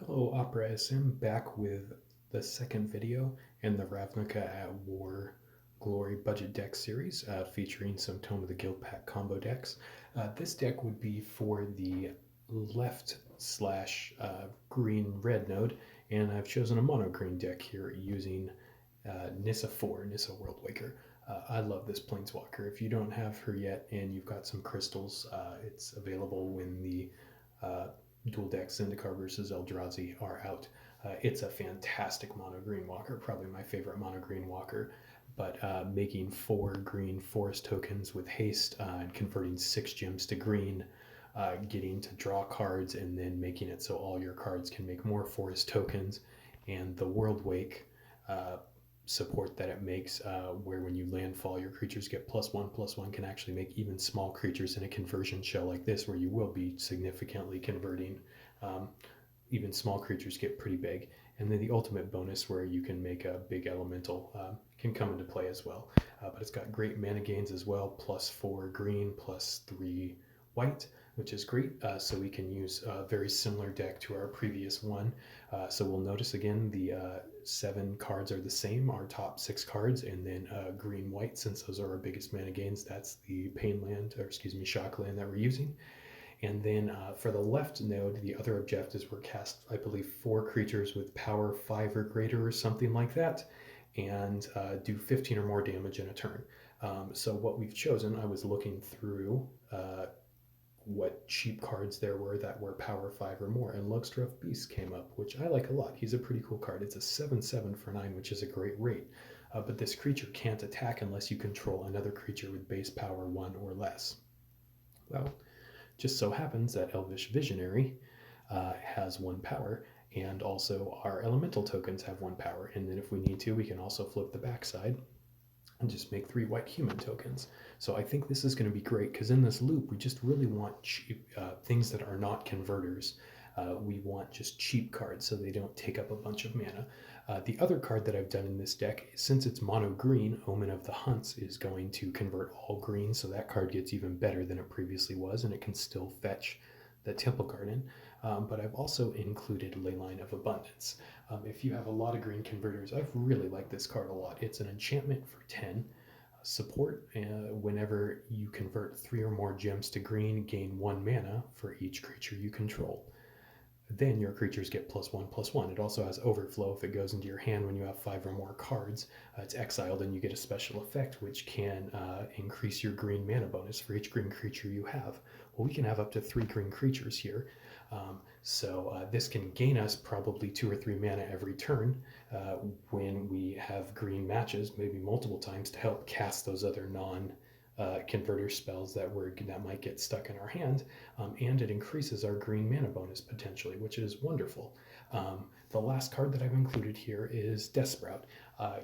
Hello, Opera SM, back with the second video in the Ravnica at War Glory budget deck series, featuring some Tome of the Guildpact combo decks. This deck would be for the left slash green red node, and I've chosen a mono green deck here using Nissa 4, Nissa Worldwaker. I love this Planeswalker. If you don't have her yet and you've got some crystals, it's available when the uh, dual deck Zendikar versus Eldrazi are out. It's a fantastic mono green walker, probably my favorite mono green walker. But making 4 green forest tokens with haste and converting 6 gems to green, getting to draw cards, and then making it so all your cards can make more forest tokens, and the World Wake uh, support that it makes, where when you landfall, your creatures get +1/+1, can actually make even small creatures in a conversion shell like this, where you will be significantly converting. Um, Even small creatures get pretty big. And then the ultimate bonus, where you can make a big elemental, can come into play as well. But it's got great mana gains as well, +4 green, +3 white, which is great. So we can use a very similar deck to our previous one. So we'll notice again the 7 cards are the same, our top 6 cards, and then green white, since those are our biggest mana gains, that's the pain land, or excuse me, shock land that we're using. And then for the left node, the other objectives were cast, I believe, 4 creatures with power 5 or greater or something like that, and do 15 or more damage in a turn. So what we've chosen, I was looking through what cheap cards there were that were power 5 or more, and Lovestruck Beast came up, which I like a lot. He's a pretty cool card. It's a 7/7 for 9, which is a great rate. But this creature can't attack unless you control another creature with base power 1 or less. Well, just so happens that Elvish Visionary has 1 power, and also our elemental tokens have 1 power. And then if we need to, we can also flip the backside and just make 3 white human tokens. So I think this is going to be great, because in this loop, we just really want cheap, things that are not converters. We want just cheap cards so they don't take up a bunch of mana. The other card that I've done in this deck, since it's mono green, Omen of the Hunts is going to convert all green, so that card gets even better than it previously was, and it can still fetch the Temple Garden. But I've also included Leyline of Abundance. If you have a lot of green converters, I've really liked this card a lot. It's an enchantment for 10 support. Whenever you convert 3 or more gems to green, gain 1 mana for each creature you control. Then your creatures get +1/+1. It also has overflow if it goes into your hand when you have 5 or more cards. It's exiled, and you get a special effect which can increase your green mana bonus for each green creature you have. Well, we can have up to 3 green creatures here. So this can gain us probably 2 or 3 mana every turn when we have green matches, maybe multiple times, to help cast those other converter spells that might get stuck in our hand, and it increases our green mana bonus potentially, which is wonderful. The last card that I've included here is Deathsprout.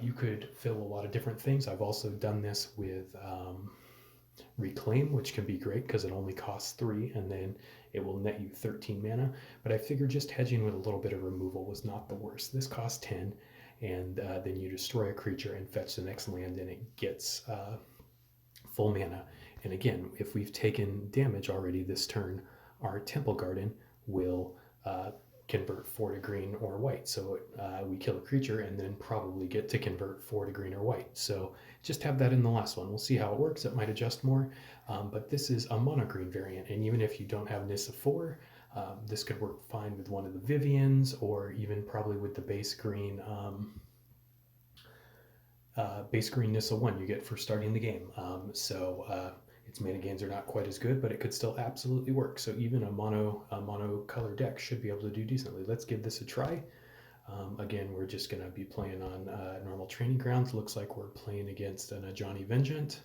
You could fill a lot of different things. I've also done this with Reclaim, which can be great because it only costs 3, and then it will net you 13 mana. But I figured just hedging with a little bit of removal was not the worst. This costs 10, and then you destroy a creature and fetch the next land, and it gets full mana. And again, if we've taken damage already this turn, our Temple Garden will convert 4 to green or white. So we kill a creature and then probably get to convert 4 to green or white. So just have that in the last one. We'll see how it works. It might adjust more, but this is a mono green variant. And even if you don't have Nissa 4, this could work fine with one of the Vivians, or even probably with the base green Nissa 1 you get for starting the game. Its mana gains are not quite as good, but it could still absolutely work. So even a mono color deck should be able to do decently. Let's give this a try. Again, we're just going to be playing on normal training grounds. Looks like we're playing against an Ajani Vengeant.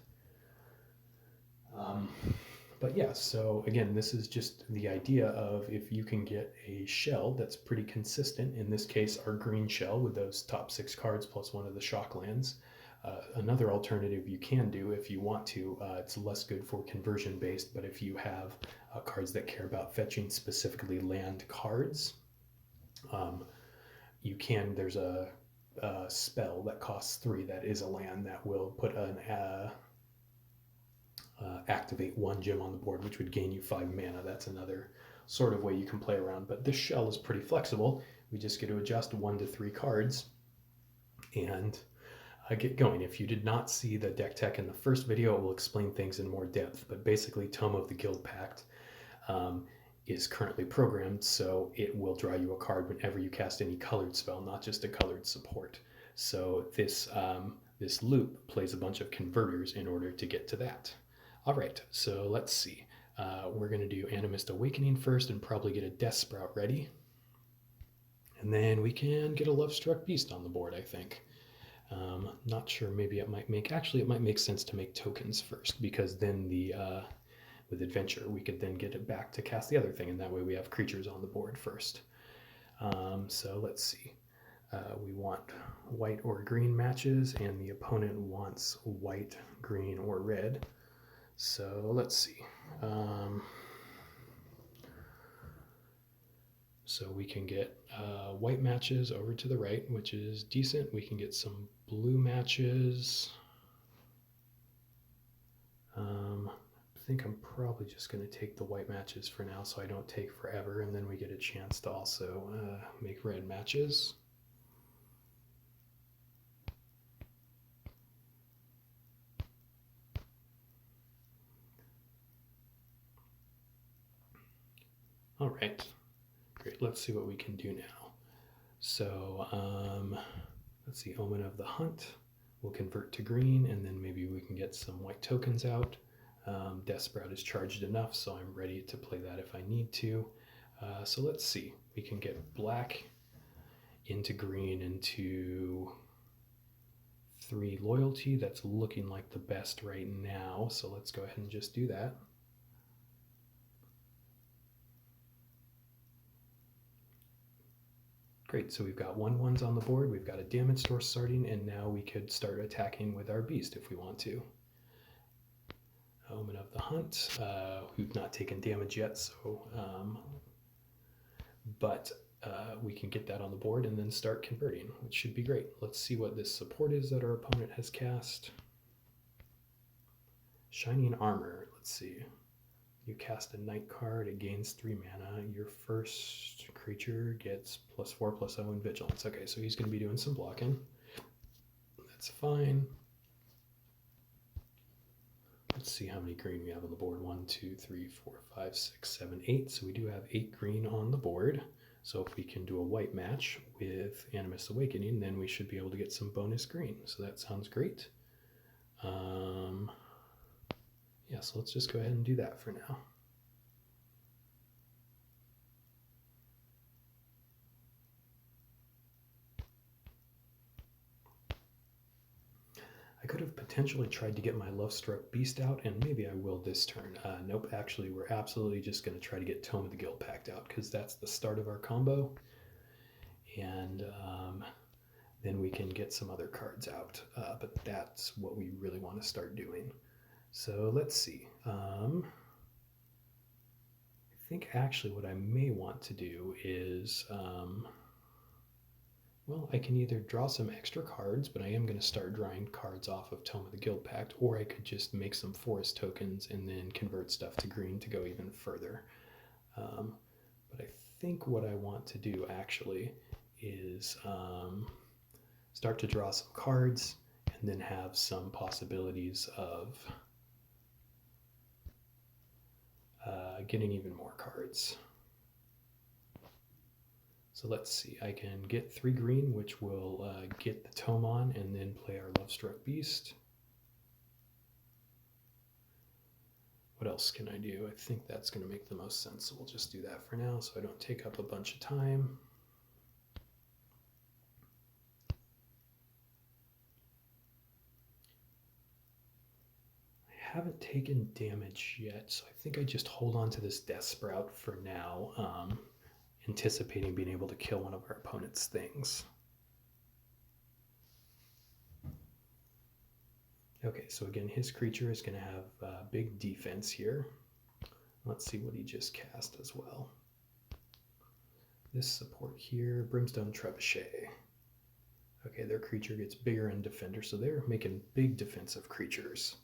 But yeah, so again, this is just the idea of, if you can get a shell that's pretty consistent, in this case our green shell with those top 6 cards plus 1 of the shock lands. Another alternative you can do if you want to, it's less good for conversion based, but if you have cards that care about fetching specifically land cards, you can, there's a spell that costs 3 that is a land that will put an activate 1 gem on the board, which would gain you 5 mana. That's another sort of way you can play around, but this shell is pretty flexible. We just get to adjust 1 to 3 cards and get going. If you did not see the deck tech in the first video, it will explain things in more depth, but basically Tome of the Guildpact is currently programmed, so it will draw you a card whenever you cast any colored spell, not just a colored support. So this loop plays a bunch of converters in order to get to that. All right, so let's see. We're going to do Animist Awakening first and probably get a Deathsprout ready. And then we can get a Lovestruck Beast on the board, I think. Not sure, maybe it might make sense to make tokens first, because then with Adventure, we could then get it back to cast the other thing, and that way we have creatures on the board first. So let's see. We want white or green matches, and the opponent wants white, green, or red. So let's see. So we can get white matches over to the right, which is decent. We can get some blue matches. I think I'm probably just going to take the white matches for now so I don't take forever, and then we get a chance to also make red matches. All right, great. Let's see what we can do now. So let's see, Omen of the Hunt will convert to green, and then maybe we can get some white tokens out. Deathsprout is charged enough, so I'm ready to play that if I need to. So let's see, we can get black into green into 3 loyalty. That's looking like the best right now, so let's go ahead and just do that. Great, so we've got 1/1s on the board, we've got a damage source starting, and now we could start attacking with our beast if we want to. Omen of the Hunt, we've not taken damage yet, so but we can get that on the board and then start converting, which should be great. Let's see what this support is that our opponent has cast. Shining Armor, let's see. You cast a night card, it gains 3 mana. Your first creature gets +4/+0 in vigilance. Okay, so he's going to be doing some blocking. That's fine. Let's see how many green we have on the board. 1, 2, 3, 4, 5, 6, 7, 8. So we do have 8 green on the board. So if we can do a white match with Animist Awakening, then we should be able to get some bonus green. So that sounds great. Yeah, so let's just go ahead and do that for now. I could have potentially tried to get my Lovestruck Beast out, and maybe I will this turn. Nope, actually, we're absolutely just going to try to get Tome of the Guildpact out, because that's the start of our combo. And then we can get some other cards out, but that's what we really want to start doing. So let's see. I think actually what I may want to do is, well, I can either draw some extra cards, but I am going to start drawing cards off of Tome of the Guildpact, or I could just make some forest tokens and then convert stuff to green to go even further. But I think what I want to do actually is start to draw some cards and then have some possibilities of getting even more cards. So let's see, I can get 3 green, which will get the Tome on, and then play our Lovestruck Beast. What else can I do? I think that's going to make the most sense, so we'll just do that for now so I don't take up a bunch of time. I haven't taken damage yet, so I think I just hold on to this Deathsprout for now, anticipating being able to kill one of our opponent's things. Okay, so again, his creature is going to have big defense here. Let's see what he just cast as well. This support here, Brimstone Trebuchet. Okay, their creature gets bigger in defender, so they're making big defensive creatures.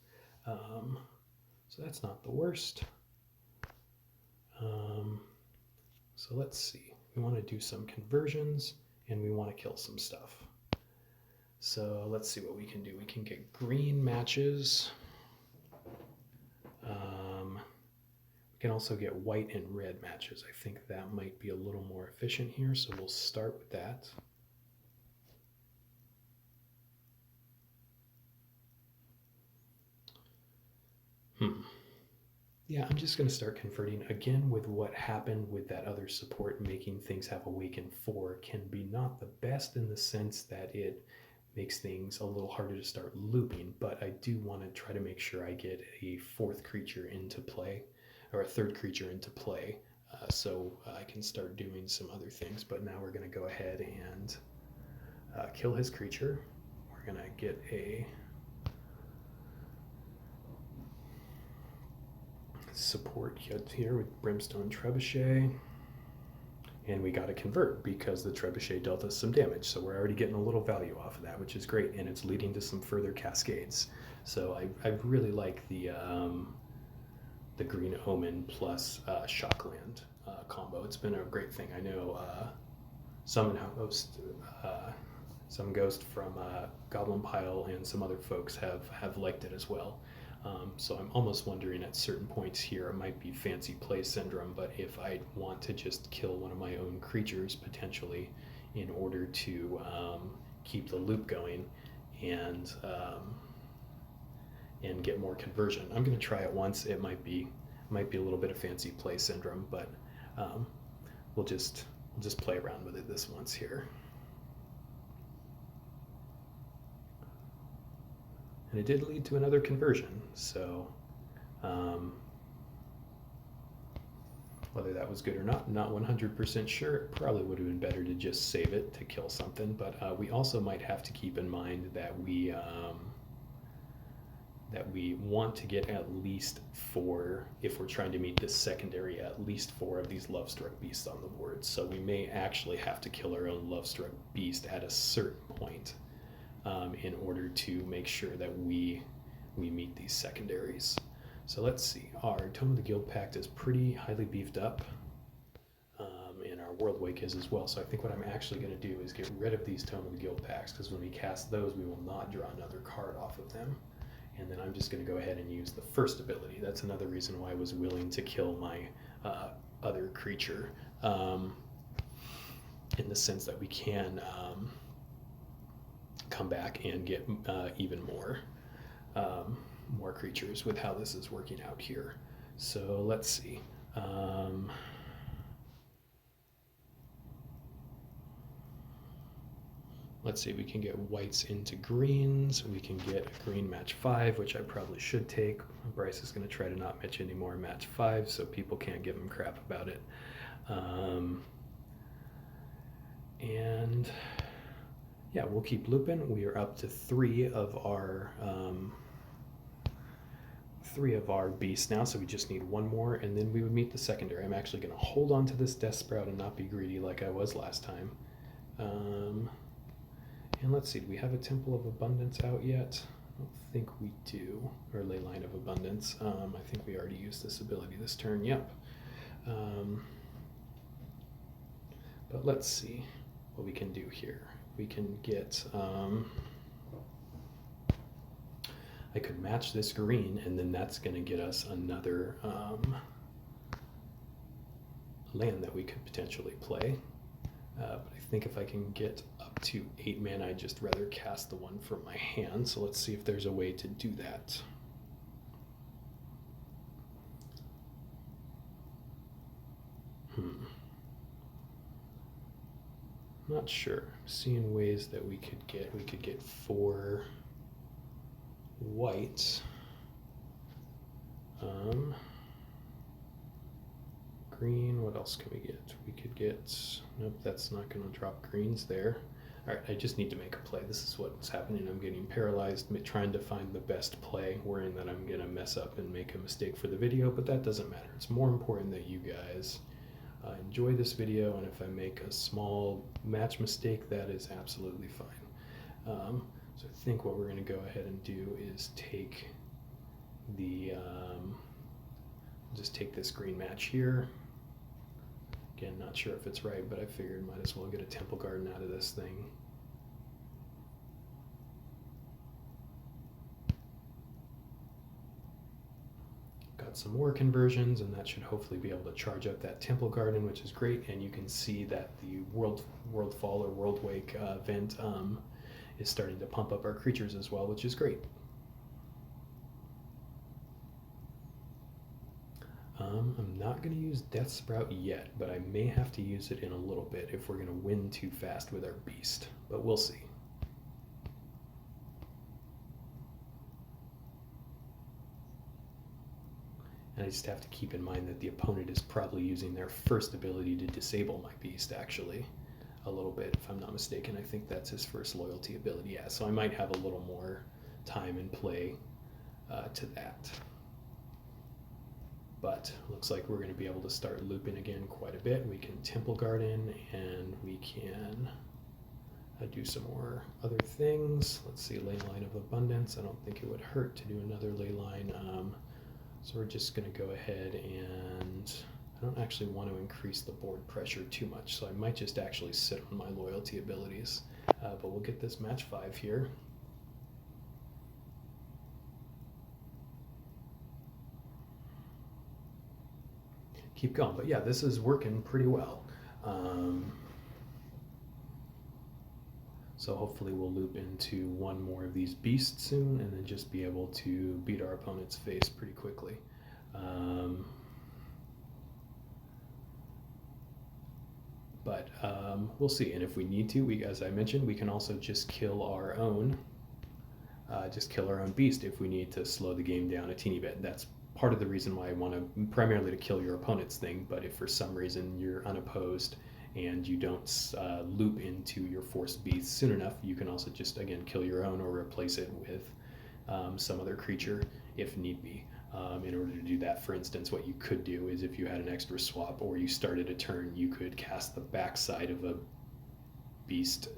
So that's not the worst. So let's see. We want to do some conversions and we want to kill some stuff. So let's see what we can do. We can get green matches. We can also get white and red matches. I think that might be a little more efficient here, so we'll start with that. Yeah, I'm just going to start converting again with what happened with that other support. Making things have Awaken 4 can be not the best in the sense that it makes things a little harder to start looping, but I do want to try to make sure I get a fourth creature into play, or a third creature into play, so I can start doing some other things. But now we're going to go ahead and kill his creature. We're going to get a support here with Brimstone Trebuchet, and we got to convert because the Trebuchet dealt us some damage, so we're already getting a little value off of that, which is great, and it's leading to some further cascades. So I really like the Green Omen plus Shockland combo. It's been a great thing. I know Summon Ghost from Goblin Pile and some other folks have liked it as well. So I'm almost wondering at certain points here, it might be fancy play syndrome, but if I want to just kill one of my own creatures potentially in order to keep the loop going and get more conversion, I'm going to try it once. It might be a little bit of fancy play syndrome, but we'll just play around with it this once here. And it did lead to another conversion, so whether that was good or not 100% sure. It probably would have been better to just save it to kill something, but we also might have to keep in mind that we want to get at least 4, if we're trying to meet this secondary, at least 4 of these Lovestruck Beasts on the board. So we may actually have to kill our own Lovestruck Beast at a certain point in order to make sure that we meet these secondaries. So let's see, our Tome of the Guildpact is pretty highly beefed up, and our World Wake is as well. So I think what I'm actually going to do is get rid of these Tome of the Guildpacts, because when we cast those, we will not draw another card off of them. And then I'm just going to go ahead and use the first ability. That's another reason why I was willing to kill my other creature, in the sense that we can come back and get even more creatures with how this is working out here. So let's see. Let's see, we can get whites into greens. We can get a green match 5, which I probably should take. Bryce is going to try to not match anymore match 5, so people can't give him crap about it. And yeah, we'll keep looping. We are up to 3 of our beasts now, so we just need 1 more, and then we would meet the secondary. I'm actually going to hold on to this Deathsprout and not be greedy like I was last time. And let's see, do we have a Temple of Abundance out yet? I don't think we do, or Leyline of Abundance. I think we already used this ability this turn, yep. But let's see what we can do here. We can get, I could match this green, and then that's going to get us another land that we could potentially play. But I think if I can get up to 8 mana, I'd just rather cast the one from my hand. So let's see if there's a way to do that. Not sure. Seeing ways that we could get 4 whites. Green, what else can we get? We could get, nope, that's not going to drop greens there. All right, I just need to make a play. This is what's happening. I'm getting paralyzed, trying to find the best play, worrying that I'm going to mess up and make a mistake for the video, but that doesn't matter. It's more important that you guys enjoy this video, and if I make a small match mistake, that is absolutely fine. So I think what we're going to go ahead and do is take the, just take this green match here, Again, not sure if it's right, but I figured might as well get a Temple Garden out of this thing. Got some more conversions, and that should hopefully be able to charge up that Temple Garden, which is great. And you can see that the World Fall or World Wake event is starting to pump up our creatures as well, which is great. I'm not going to use Deathsprout yet, but I may have to use it in a little bit if we're going to win too fast with our beast, but we'll see. And I just have to keep in mind that the opponent is probably using their first ability to disable my beast, actually, a little bit, if I'm not mistaken. I think that's his first loyalty ability, yeah, so I might have a little more time and play to that. But looks like we're going to be able to start looping again quite a bit. We can Temple Garden, and we can do some more other things. Let's see, Leyline of Abundance. I don't think it would hurt to do another Leyline. So we're just going to go ahead, and I don't actually want to increase the board pressure too much, so I might just actually sit on my loyalty abilities. But we'll get this match 5 here. Keep going, but yeah, this is working pretty well. So hopefully we'll loop into one more of these beasts soon, and then just be able to beat our opponent's face pretty quickly. But we'll see, and if we need to, as I mentioned, we can also just kill our own beast if we need to slow the game down a teeny bit. That's part of the reason why I want to primarily to kill your opponent's thing, but if for some reason you're unopposed and you don't loop into your forced beast soon enough, you can also just, again, kill your own or replace it with some other creature if need be. In order to do that, for instance, what you could do is if you had an extra swap or you started a turn, you could cast the backside of a beast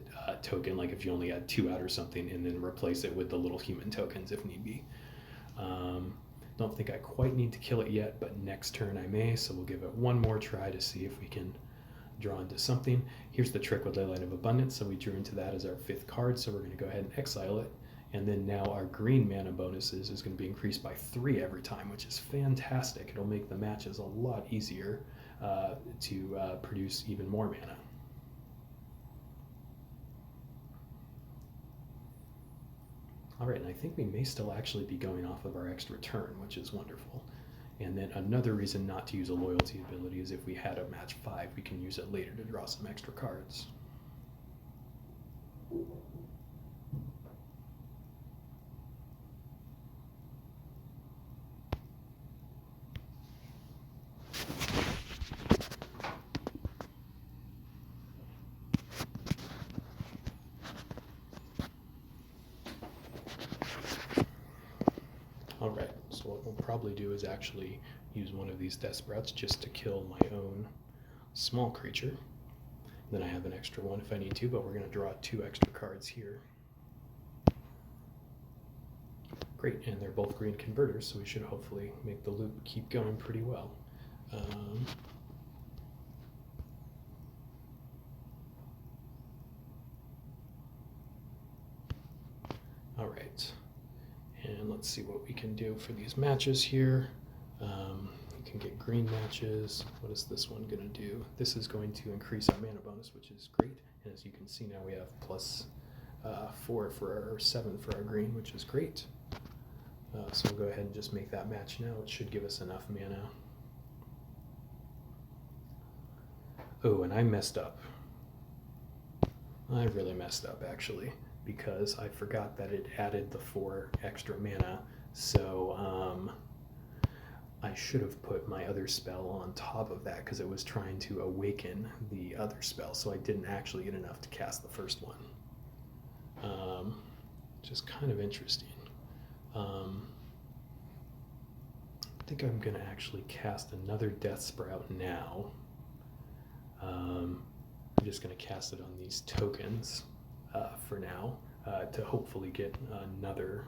token, like if you only had 2 out or something, and then replace it with the little human tokens if need be. Don't think I quite need to kill it yet, but next turn I may, so we'll give it one more try to see if we can draw into something. Here's the trick with Leyline of Abundance, so we drew into that as our 5th card, so we're going to go ahead and exile it, and then now our green mana bonuses is going to be increased by 3 every time, which is fantastic. It'll make the matches a lot easier to produce even more mana. All right, and I think we may still actually be going off of our extra turn, which is wonderful. And then another reason not to use a loyalty ability is if we had a match 5, we can use it later to draw some extra cards. Alright, so what we'll probably do is actually use one of these Deathsprouts just to kill my own small creature. Then I have an extra one if I need to, but we're going to draw 2 extra cards here. Great, and they're both green converters, so we should hopefully make the loop keep going pretty well. Alright. And let's see what we can do for these matches here. We can get green matches. What is this one going to do? This is going to increase our mana bonus, which is great. And as you can see now, we have plus 4 for our 7 for our green, which is great. So we'll go ahead and just make that match now. It should give us enough mana. Oh, and I messed up. I really messed up, actually, because I forgot that it added the 4 extra mana, so I should have put my other spell on top of that because it was trying to awaken the other spell, so I didn't actually get enough to cast the first one, which is kind of interesting. I think I'm going to actually cast another Deathsprout now. I'm just going to cast it on these tokens for now to hopefully get another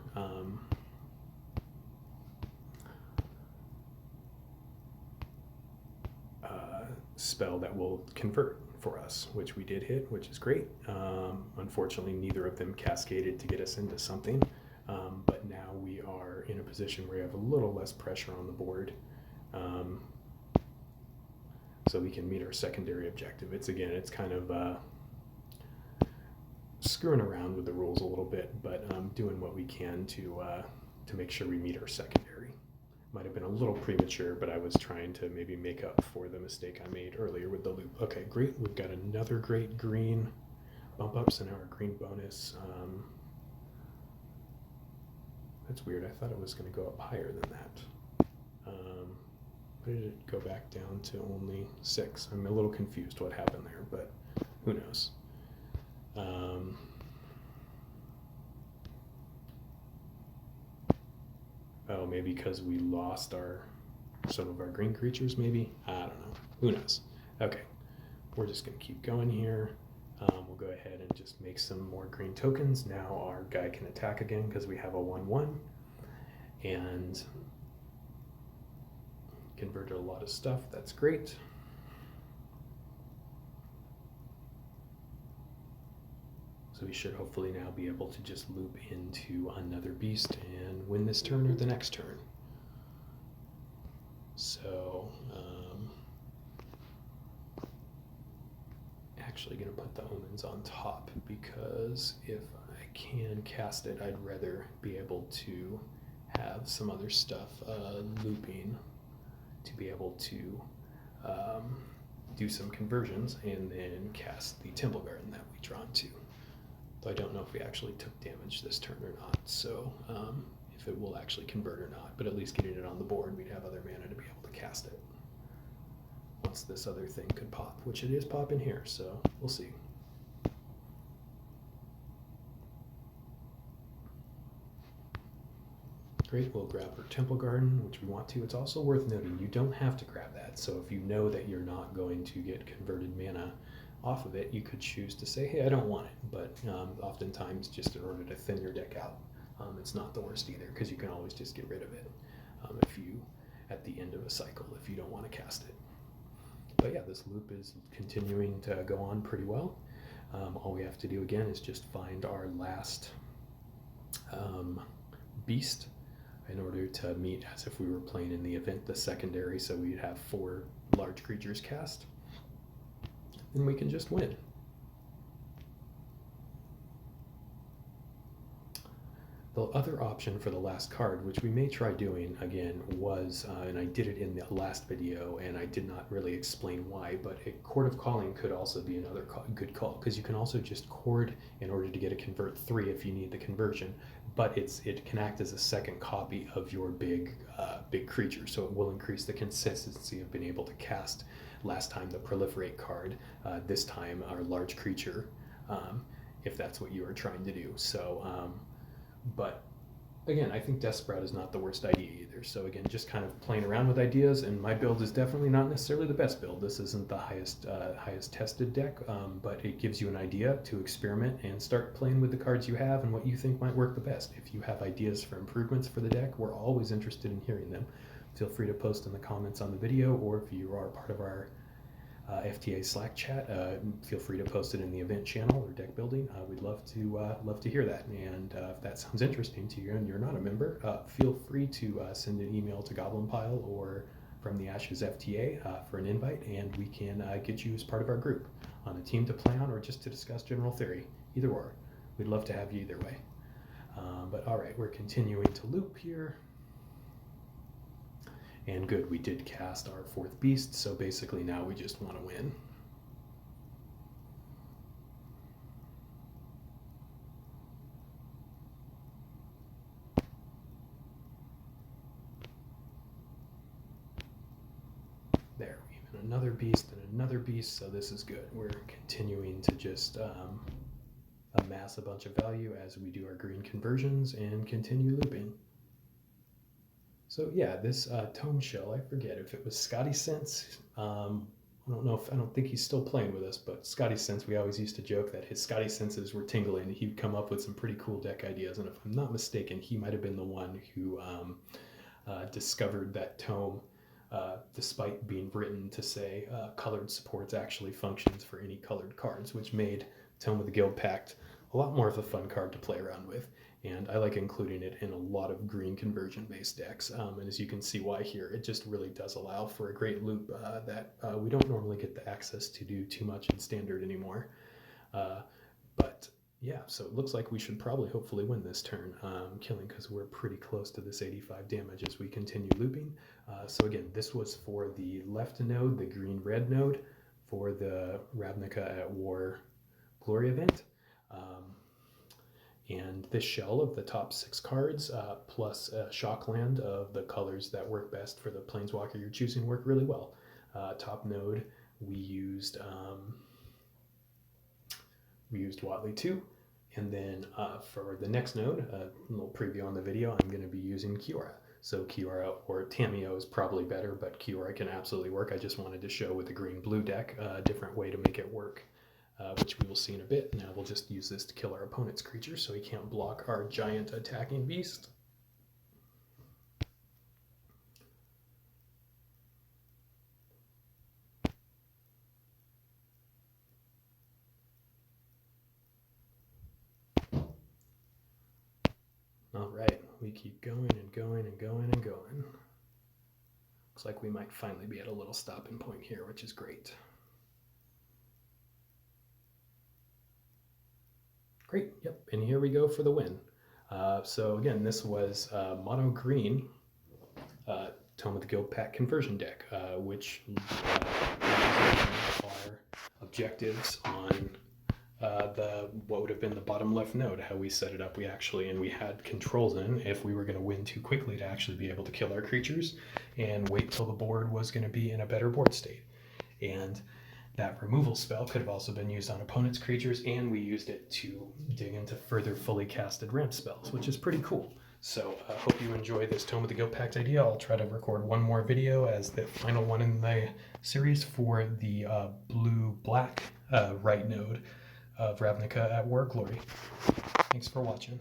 spell that will convert for us, which we did hit, which is great. Unfortunately, neither of them cascaded to get us into something, but now we are in a position where we have a little less pressure on the board, so we can meet our secondary objective. It's kind of screwing around with the rules a little bit, but doing what we can to make sure we meet our secondary. Might have been a little premature, but I was trying to maybe make up for the mistake I made earlier with the loop. Okay, great. We've got another great green bump ups and our green bonus. That's weird. I thought it was going to go up higher than that. Why did it go back down to only 6? I'm a little confused what happened there, but who knows? Oh, maybe because we lost some of our green creatures, maybe? I don't know. Who knows? Okay, we're just going to keep going here. We'll go ahead and just make some more green tokens. Now our guy can attack again because we have a 1/1. And converted a lot of stuff. That's great. So we should hopefully now be able to just loop into another beast and win this turn or the next turn. So, actually going to put the omens on top because if I can cast it, I'd rather be able to have some other stuff looping to be able to do some conversions and then cast the Temple Garden that we drawn to. Though I don't know if we actually took damage this turn or not, so if it will actually convert or not, but at least getting it on the board, we'd have other mana to be able to cast it once this other thing could pop, which it is popping here, so we'll see. Great, we'll grab our Temple Garden, which we want to. It's also worth noting you don't have to grab that, so if you know that you're not going to get converted mana off of it, you could choose to say, hey, I don't want it, but oftentimes just in order to thin your deck out, it's not the worst either, because you can always just get rid of it if you, at the end of a cycle, if you don't want to cast it. But yeah, this loop is continuing to go on pretty well. All we have to do again is just find our last beast in order to meet as if we were playing in the event the secondary, so we'd have 4 large creatures cast. And we can just win. The other option for the last card, which we may try doing again, was, and I did it in the last video, and I did not really explain why, but a Chord of Calling could also be another good call, because you can also just chord in order to get a convert 3 if you need the conversion, but it can act as a second copy of your big creature, so it will increase the consistency of being able to cast. Last time the Proliferate card, this time our large creature, if that's what you are trying to do. So, but again, I think Deathsprout is not the worst idea either. So again, just kind of playing around with ideas, and my build is definitely not necessarily the best build. This isn't the highest tested deck, but it gives you an idea to experiment and start playing with the cards you have and what you think might work the best. If you have ideas for improvements for the deck, we're always interested in hearing them. Feel free to post in the comments on the video, or if you are part of our FTA Slack chat, feel free to post it in the event channel or deck building. We'd love to hear that. And if that sounds interesting to you and you're not a member, feel free to send an email to Goblin Pile or from the Ashes FTA for an invite, and we can get you as part of our group on a team to play on or just to discuss general theory. Either or, we'd love to have you either way. But all right, we're continuing to loop here. And good, we did cast our 4th beast, so basically now we just want to win. There, even another beast and another beast, so this is good. We're continuing to just amass a bunch of value as we do our green conversions and continue looping. So yeah, this Tome shell, I forget if it was Scotty Sense. I don't think he's still playing with us, but Scotty Sense, we always used to joke that his Scotty senses were tingling. He'd come up with some pretty cool deck ideas, and if I'm not mistaken, he might have been the one who discovered that Tome despite being written to say colored supports actually functions for any colored cards, which made Tome of the Guildpact a lot more of a fun card to play around with. And I like including it in a lot of green conversion based decks. And as you can see why here, it just really does allow for a great loop that we don't normally get the access to do too much in standard anymore. But yeah, so it looks like we should probably hopefully win this turn, killing, because we're pretty close to this 85 damage as we continue looping. So again, this was for the left node, the green-red node, for the Ravnica at War Glory event. And this shell of the top 6 cards, plus a Shockland of the colors that work best for the Planeswalker you're choosing, work really well. Top node, we used Watley 2, and then for the next node, a little preview on the video, I'm going to be using Kiora. So Kiora or Tamiyo is probably better, but Kiora can absolutely work. I just wanted to show with the green-blue deck a different way to make it work, which we will see in a bit. Now we'll just use this to kill our opponent's creature so he can't block our giant attacking beast. All right, we keep going and going and going and going. Looks like we might finally be at a little stopping point here, which is great. Great, yep, and here we go for the win. So again, this was mono green Tome of the Guildpact conversion deck, which our objectives on what would have been the bottom left node, how we set it up. We had controls in if we were going to win too quickly to actually be able to kill our creatures and wait till the board was going to be in a better board state. And that removal spell could have also been used on opponent's creatures, and we used it to dig into further fully casted ramp spells, which is pretty cool. So I hope you enjoy this Tome of the Guildpact idea. I'll try to record one more video as the final one in the series for the blue-black right node of Ravnica at War Glory. Thanks for watching.